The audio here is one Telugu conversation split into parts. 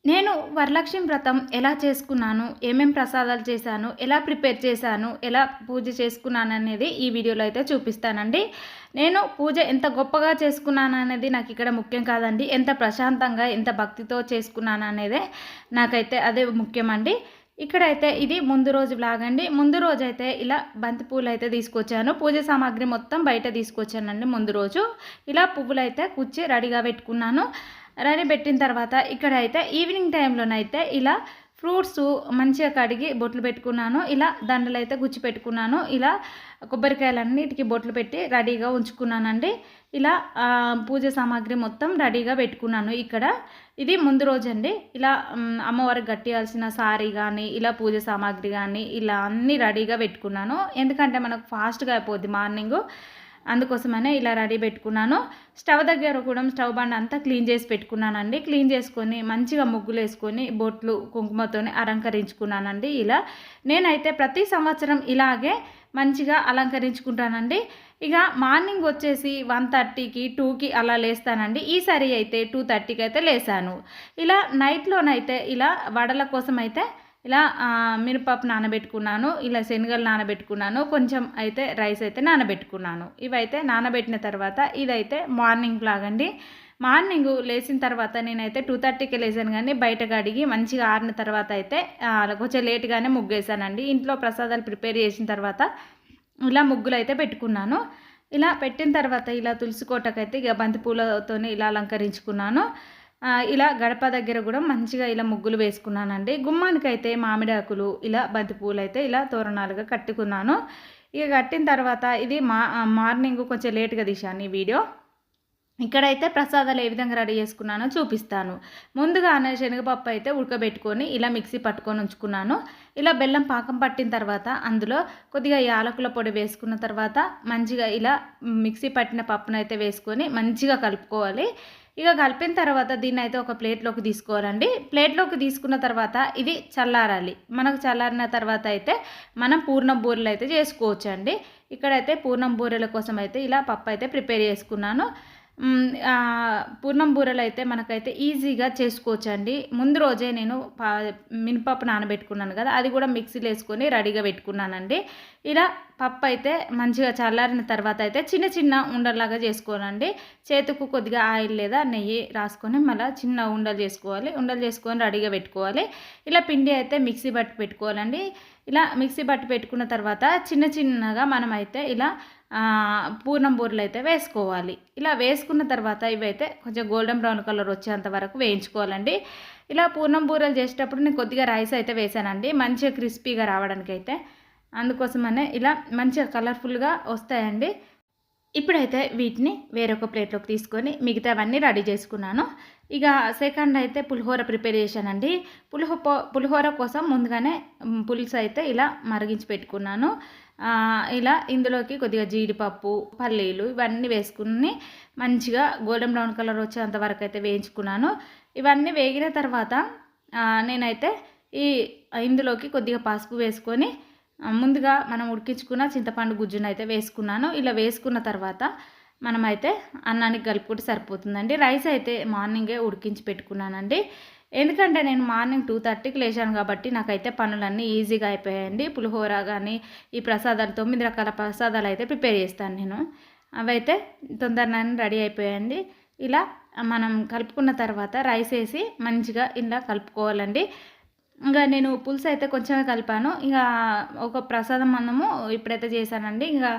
నేను వరలక్ష్మి వ్రతం ఎలా చేసుకున్నాను, ఏమేం ప్రసాదాలు చేశాను, ఎలా ప్రిపేర్ చేశాను, ఎలా పూజ చేసుకున్నాననేది ఈ వీడియోలో అయితే చూపిస్తానండి. నేను పూజ ఎంత గొప్పగా చేసుకున్నాననేది నాకు ఇక్కడ ముఖ్యం కాదండి. ఎంత ప్రశాంతంగా, ఎంత భక్తితో చేసుకున్నాననేదే నాకైతే అదే ముఖ్యమండి. ఇక్కడైతే ఇది ముందు రోజు వ్లాగ్ అండి. ముందు రోజైతే ఇలా బంతి పూలు అయితే తీసుకొచ్చాను. పూజ సామాగ్రి మొత్తం బయట తీసుకొచ్చానండి ముందు రోజు. ఇలా పువ్వులైతే కుచ్చి రెడీగా పెట్టుకున్నాను. రెడీ పెట్టిన తర్వాత ఇక్కడైతే ఈవినింగ్ టైంలోనైతే ఇలా ఫ్రూట్స్ మంచిగా కడిగి బొట్లు పెట్టుకున్నాను. ఇలా దండలు అయితే గుచ్చి పెట్టుకున్నాను. ఇలా కొబ్బరికాయలన్నిటికీ బొట్లు పెట్టి రెడీగా ఉంచుకున్నానండి. ఇలా పూజ సామాగ్రి మొత్తం రెడీగా పెట్టుకున్నాను. ఇక్కడ ఇది ముందు రోజు అండి. ఇలా అమ్మవారికి కట్టియాల్సిన సారీ కానీ, ఇలా పూజ సామాగ్రి కానీ ఇలా అన్నీ రెడీగా పెట్టుకున్నాను. ఎందుకంటే మనకు ఫాస్ట్గా అయిపోద్ది మార్నింగు, అందుకోసమనే ఇలా రెడీ పెట్టుకున్నాను. స్టవ్ దగ్గర కూడా స్టవ్ బండ్ అంతా క్లీన్ చేసి పెట్టుకున్నానండి. క్లీన్ చేసుకొని మంచిగా ముగ్గులు వేసుకొని బొట్లు కుంకుమతోనే అలంకరించుకున్నానండి. ఇలా నేనైతే ప్రతి సంవత్సరం ఇలాగే మంచిగా అలంకరించుకుంటానండి. ఇక మార్నింగ్ వచ్చేసి 1:30కి 2కి అలా లేస్తానండి. ఈసారి అయితే 2:30కి అయితే లేసాను. ఇలా నైట్లోనైతే ఇలా వడల కోసం అయితే ఇలా మినపప్పు నానబెట్టుకున్నాను. ఇలా శనగలు నానబెట్టుకున్నాను. కొంచెం అయితే రైస్ అయితే నానబెట్టుకున్నాను. ఇవైతే నానబెట్టిన తర్వాత ఇదైతే మార్నింగ్ లాగండి. మార్నింగ్ లేచిన తర్వాత నేనైతే 2:30కి లేసాను, కానీ బయట కడిగి మంచిగా ఆరిన తర్వాత అయితే కొంచెం లేట్గానే ముగ్గేసానండి. ఇంట్లో ప్రసాదాలు ప్రిపేర్ చేసిన తర్వాత ఇలా ముగ్గులు అయితే పెట్టుకున్నాను. ఇలా పెట్టిన తర్వాత ఇలా తులసి కోటకైతే ఇక బంతి పూలతోనే ఇలా అలంకరించుకున్నాను. ఇలా గడప దగ్గర కూడా మంచిగా ఇలా ముగ్గులు వేసుకున్నానండి. గుమ్మానికైతే మామిడి ఆకులు ఇలా బంతి పూలు అయితే ఇలా తోరణాలుగా కట్టుకున్నాను. ఇక కట్టిన తర్వాత ఇది మార్నింగ్ కొంచెం లేట్గా తీశాను ఈ వీడియో. ఇక్కడైతే ప్రసాదాలు ఏ విధంగా రెడీ చేసుకున్నానో చూపిస్తాను. ముందుగానే శనగపప్పు అయితే ఉడకబెట్టుకొని ఇలా మిక్సీ పట్టుకొని ఉంచుకున్నాను. ఇలా బెల్లం పాకం పట్టిన తర్వాత అందులో కొద్దిగా యాలకుల పొడి వేసుకున్న తర్వాత మంచిగా ఇలా మిక్సీ పట్టిన పప్పునైతే వేసుకొని మంచిగా కలుపుకోవాలి. ఇక కలిపిన తర్వాత దీన్ని అయితే ఒక ప్లేట్లోకి తీసుకోవాలండి. ప్లేట్లోకి తీసుకున్న తర్వాత ఇది చల్లారాలి. మనకు చల్లారిన తర్వాత అయితే మనం పూర్ణం బూరెలు అయితే చేసుకోవచ్చు అండి. ఇక్కడైతే పూర్ణం బూరెల కోసం అయితే ఇలా పప్పు అయితే ప్రిపేర్ చేసుకున్నాను. పూర్ణం బూరెలు అయితే మనకైతే ఈజీగా చేసుకోవచ్చు అండి. ముందు రోజే నేను మినపప్పు నానబెట్టుకున్నాను కదా, అది కూడా మిక్సీలో వేసుకొని రెడీగా పెట్టుకున్నానండి. ఇలా పప్పు అయితే మంచిగా చల్లారిన తర్వాత అయితే చిన్న చిన్న ఉండల్లాగా చేసుకోవాలండి. చేతుకు కొద్దిగా ఆయిల్ లేదా నెయ్యి రాసుకొని మళ్ళీ చిన్న ఉండలు చేసుకోవాలి. ఉండలు చేసుకొని రెడీగా పెట్టుకోవాలి. ఇలా పిండి అయితే మిక్సీ బట్టి పెట్టుకోవాలండి. ఇలా మిక్సీ బట్టి పెట్టుకున్న తర్వాత చిన్న చిన్నగా మనమైతే ఇలా పూర్ణం బూరెలు అయితే వేసుకోవాలి. ఇలా వేసుకున్న తర్వాత ఇవైతే కొంచెం గోల్డెన్ బ్రౌన్ కలర్ వచ్చేంత వరకు వేయించుకోవాలండి. ఇలా పూర్ణం బూరెలు చేసేటప్పుడు నేను కొద్దిగా రైస్ అయితే వేసానండి, మంచిగా క్రిస్పీగా రావడానికి అయితే. అందుకోసమనే ఇలా మంచిగా కలర్ఫుల్గా వస్తాయండి. ఇప్పుడైతే వీటిని వేరొక ప్లేట్లోకి తీసుకొని మిగతావన్నీ రెడీ చేసుకున్నాను. ఇక సెకండ్ అయితే పులిహోర ప్రిపేర్ చేశానండి. పులిహోర కోసం ముందుగానే పులుసు అయితే ఇలా మరిగించి పెట్టుకున్నాను. ఇలా ఇందులోకి కొద్దిగా జీడిపప్పు, పల్లీలు ఇవన్నీ వేసుకుని మంచిగా గోల్డెన్ బ్రౌన్ కలర్ వచ్చేంత వరకు అయితే వేయించుకున్నాను. ఇవన్నీ వేగిన తర్వాత నేనైతే ఇందులోకి కొద్దిగా పసుపు వేసుకొని ముందుగా మనం ఉడికించుకున్న చింతపండు గుజ్జును అయితే వేసుకున్నాను. ఇలా వేసుకున్న తర్వాత మనమైతే అన్నానికి కలుపుకుంటే సరిపోతుందండి. రైస్ అయితే మార్నింగే ఉడికించి పెట్టుకున్నానండి. ఎందుకంటే నేను మార్నింగ్ 2:30కి లేచాను కాబట్టి నాకైతే పనులన్నీ ఈజీగా అయిపోయాయండి. పులిహోర కానీ ఈ ప్రసాదాలు 9 రకాల ప్రసాదాలు అయితే ప్రిపేర్ చేస్తాను నేను. అవైతే తొందరగానే రెడీ అయిపోయాయండి. ఇలా మనం కలుపుకున్న తర్వాత రైస్ వేసి మంచిగా ఇలా కలుపుకోవాలండి. ఇంకా నేను పులుసు అయితే కొంచెమే కలిపాను. ఇక ఒక ప్రసాదం అన్నము ఇప్పుడైతే చేశానండి. ఇంకా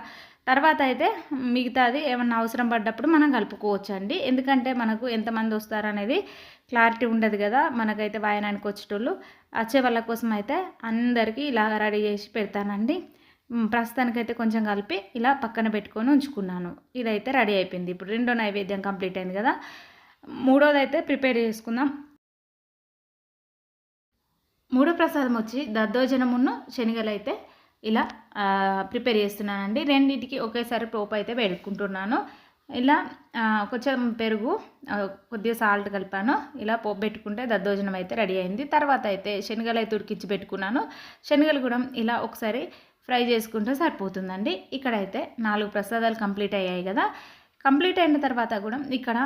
తర్వాత అయితే మిగతాది ఏమన్నా అవసరం పడ్డప్పుడు మనం కలుపుకోవచ్చు అండి. ఎందుకంటే మనకు ఎంతమంది వస్తారనేది క్లారిటీ ఉండదు కదా. మనకైతే వాయనానికి వచ్చేటోళ్ళు వచ్చే వాళ్ళ కోసం అయితే అందరికీ ఇలా రెడీ చేసి పెడతానండి. ప్రస్తుతానికైతే కొంచెం కలిపి ఇలా పక్కన పెట్టుకొని ఉంచుకున్నాను. ఇదైతే రెడీ అయిపోయింది. ఇప్పుడు రెండో నైవేద్యం కంప్లీట్ అయింది కదా. మూడోది అయితే ప్రిపేర్ చేసుకుందాం. మూడో ప్రసాదం వచ్చి దద్దోజనమును శనగలు అయితే ఇలా ప్రిపేర్ చేస్తున్నానండి. రెండింటికి ఒకేసారి పోపు అయితే పెట్టుకుంటున్నాను. ఇలా కొంచెం పెరుగు, కొద్దిగా సాల్ట్ కలిపాను. ఇలా పోపు పెట్టుకుంటే దద్దోజనం అయితే రెడీ అయింది. తర్వాత అయితే శనగలు అయితే ఉడికించి పెట్టుకున్నాను. శనగలు కూడా ఇలా ఒకసారి ఫ్రై చేసుకుంటే సరిపోతుందండి. ఇక్కడైతే 4 ప్రసాదాలు కంప్లీట్ అయ్యాయి కదా. కంప్లీట్ అయిన తర్వాత కూడా ఇక్కడ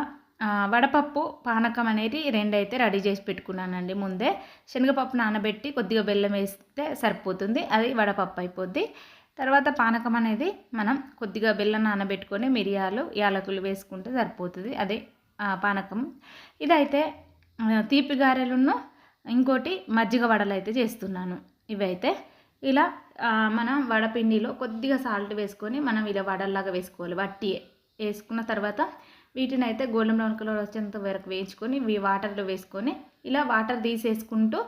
వడపప్పు పానకం అనేది రెండైతే రెడీ చేసి పెట్టుకున్నానండి ముందే. శనగపప్పు నానబెట్టి కొద్దిగా బెల్లం వేస్తే సరిపోతుంది, అది వడపప్పు అయిపోద్ది. తర్వాత పానకం అనేది మనం కొద్దిగా బెల్లం నానబెట్టుకొని మిరియాలు యాలకులు వేసుకుంటే సరిపోతుంది, అదే పానకం. ఇదైతే తీపి గారెలును ఇంకోటి మజ్జిగ వడలు అయితే చేస్తున్నాను. ఇవైతే ఇలా మనం వడపిండిలో కొద్దిగా సాల్ట్ వేసుకొని మనం ఇలా వడల్లాగా వేసుకోవాలి. వట్టి వేసుకున్న తర్వాత వీటిని అయితే గోల్డెన్ బ్రౌన్ కలర్ వచ్చేంత వరకు వేయించుకొని వాటర్లో వేసుకొని ఇలా వాటర్ తీసేసుకుంటూ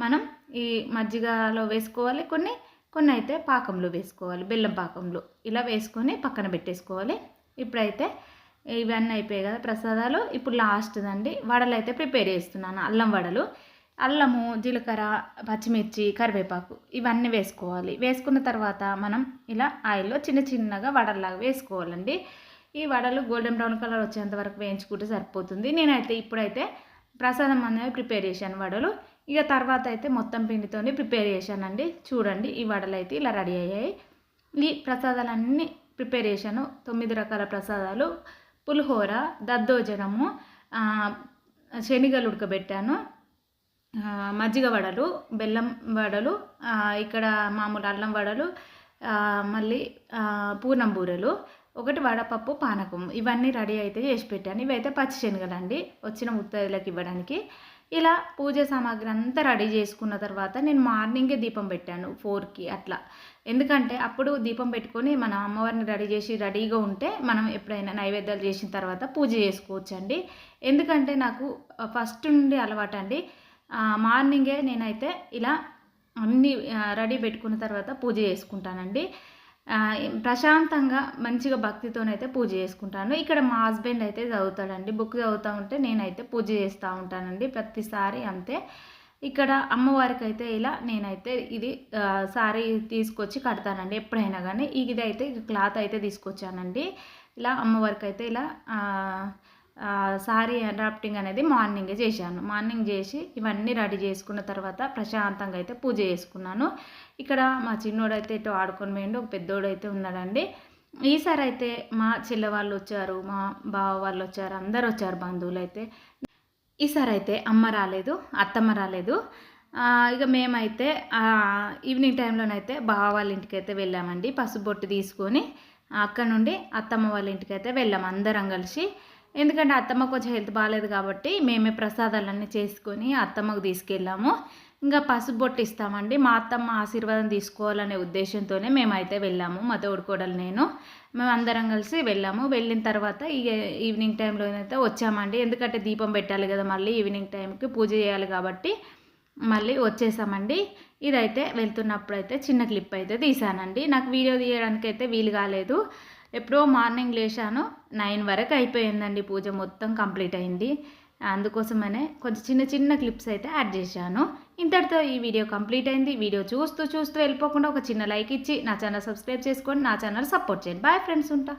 మనం ఈ మజ్జిగలో వేసుకోవాలి, కొన్ని అయితే పాకంలో వేసుకోవాలి, బెల్లం పాకంలో ఇలా వేసుకొని పక్కన పెట్టేసుకోవాలి. ఇప్పుడైతే ఇవన్నీ అయిపోయాయి కదా ప్రసాదాలు. ఇప్పుడు లాస్ట్దండి వడలు అయితే ప్రిపేర్ చేస్తున్నాను. అల్లం వడలు, అల్లము, జీలకర్ర, పచ్చిమిర్చి, కరివేపాకు ఇవన్నీ వేసుకోవాలి. వేసుకున్న తర్వాత మనం ఇలా ఆయిల్లో చిన్న చిన్నగా వడల్లాగా వేసుకోవాలండి. ఈ వడలు గోల్డెన్ బ్రౌన్ కలర్ వచ్చేంత వరకు వేయించుకుంటే సరిపోతుంది. నేనైతే ఇప్పుడైతే ప్రసాదం అనేది ప్రిపేర్ చేశాను వడలు. ఇక తర్వాత అయితే మొత్తం పిండితోనే ప్రిపేర్ చేశానండి. చూడండి ఈ వడలు అయితే ఇలా రెడీ అయ్యాయి. ఈ ప్రసాదాలన్నీ ప్రిపేర్ చేశాను. 9 రకాల ప్రసాదాలు, పులిహోర, దద్దోజనము, శనగలు ఉడకబెట్టాను, మజ్జిగ వడలు, బెల్లం వడలు, ఇక్కడ మామూలు అల్లం వడలు, మళ్ళీ పూర్ణం బూరెలు, ఒకటి వడపప్పు పానకం, ఇవన్నీ రెడీ అయితే చేసి పెట్టాను. ఇవైతే పచ్చి శనగలండి వచ్చిన ముత్తైదులకు ఇవ్వడానికి. ఇలా పూజ సామాగ్రి అంతా రెడీ చేసుకున్న తర్వాత నేను మార్నింగే దీపం పెట్టాను 4కి అట్లా. ఎందుకంటే అప్పుడు దీపం పెట్టుకొని మన అమ్మవారిని రెడీ చేసి రెడీగా ఉంటే మనం ఎప్పుడైనా నైవేద్యాలు చేసిన తర్వాత పూజ చేసుకోవచ్చు అండి. ఎందుకంటే నాకు ఫస్ట్ నుండి అలవాటు అండి. మార్నింగే నేనైతే ఇలా అన్నీ రెడీ పెట్టుకున్న తర్వాత పూజ చేసుకుంటానండి. ప్రశాంతంగా మంచిగా భక్తితోనైతే పూజ చేసుకుంటాను. ఇక్కడ మా హస్బెండ్ అయితే చదువుతాడండి, బుక్ చదువుతూ ఉంటే నేనైతే పూజ చేస్తూ ఉంటానండి ప్రతిసారి అంతే. ఇక్కడ అమ్మవారికి అయితే ఇలా నేనైతే ఇది సారీ తీసుకొచ్చి కడతానండి ఎప్పుడైనా కానీ. ఇదైతే క్లాత్ అయితే తీసుకొచ్చానండి. ఇలా అమ్మవారికి అయితే ఇలా సారీ డ్రాఫ్టింగ్ అనేది మార్నింగే చేశాను. మార్నింగ్ చేసి ఇవన్నీ రెడీ చేసుకున్న తర్వాత ప్రశాంతంగా అయితే పూజ చేసుకున్నాను. ఇక్కడ మా చిన్నోడైతే ఇటు ఆడుకొని పోయిండు, ఒక పెద్దోడైతే ఉన్నాడండి. ఈసారి అయితే మా చెల్లె వాళ్ళు వచ్చారు, మా బావ వాళ్ళు వచ్చారు, అందరు వచ్చారు బంధువులు అయితే. ఈసారి అయితే అమ్మ రాలేదు, అత్తమ్మ రాలేదు. ఇక మేమైతే ఈవినింగ్ టైంలోనైతే బావ వాళ్ళ ఇంటికి అయితే వెళ్ళామండి. పసుపు బొట్టు తీసుకొని అక్కడ నుండి అత్తమ్మ వాళ్ళ ఇంటికి అయితే వెళ్ళాము అందరం కలిసి. ఎందుకంటే అత్తమ్మ కొంచెం హెల్త్ బాగాలేదు కాబట్టి మేమే ప్రసాదాలన్నీ చేసుకొని అత్తమ్మకు తీసుకెళ్ళాము. ఇంకా పసుపు బొట్టు ఇస్తామండి, మా అత్తమ్మ ఆశీర్వాదం తీసుకోవాలనే ఉద్దేశంతోనే మేమైతే వెళ్ళాము. మా తోడుకోడలు నేను మేము అందరం కలిసి వెళ్ళాము. వెళ్ళిన తర్వాత ఇక ఈవినింగ్ టైంలో అయితే వచ్చామండి. ఎందుకంటే దీపం పెట్టాలి కదా, మళ్ళీ ఈవినింగ్ టైంకి పూజ చేయాలి కాబట్టి మళ్ళీ వచ్చేసామండి. ఇదైతే వెళ్తున్నప్పుడైతే చిన్న క్లిప్ అయితే తీసానండి. నాకు వీడియో తీయడానికి అయితే వీలు కాలేదు. ఎప్పుడో మార్నింగ్ లేచాను, 9 వరకు అయిపోయిందండి, పూజ మొత్తం కంప్లీట్ అయింది. అందుకోసమనే కొంచెం చిన్న చిన్న క్లిప్స్ అయితే యాడ్ చేశాను. ఇంతటితో ఈ వీడియో కంప్లీట్ అయింది. వీడియో చూస్తూ వెళ్ళిపోకుండా ఒక చిన్న లైక్ ఇచ్చి నా ఛానల్ సబ్స్క్రైబ్ చేసుకొని నా ఛానల్ సపోర్ట్ చేయండి. బాయ్ ఫ్రెండ్స్, ఉంటా.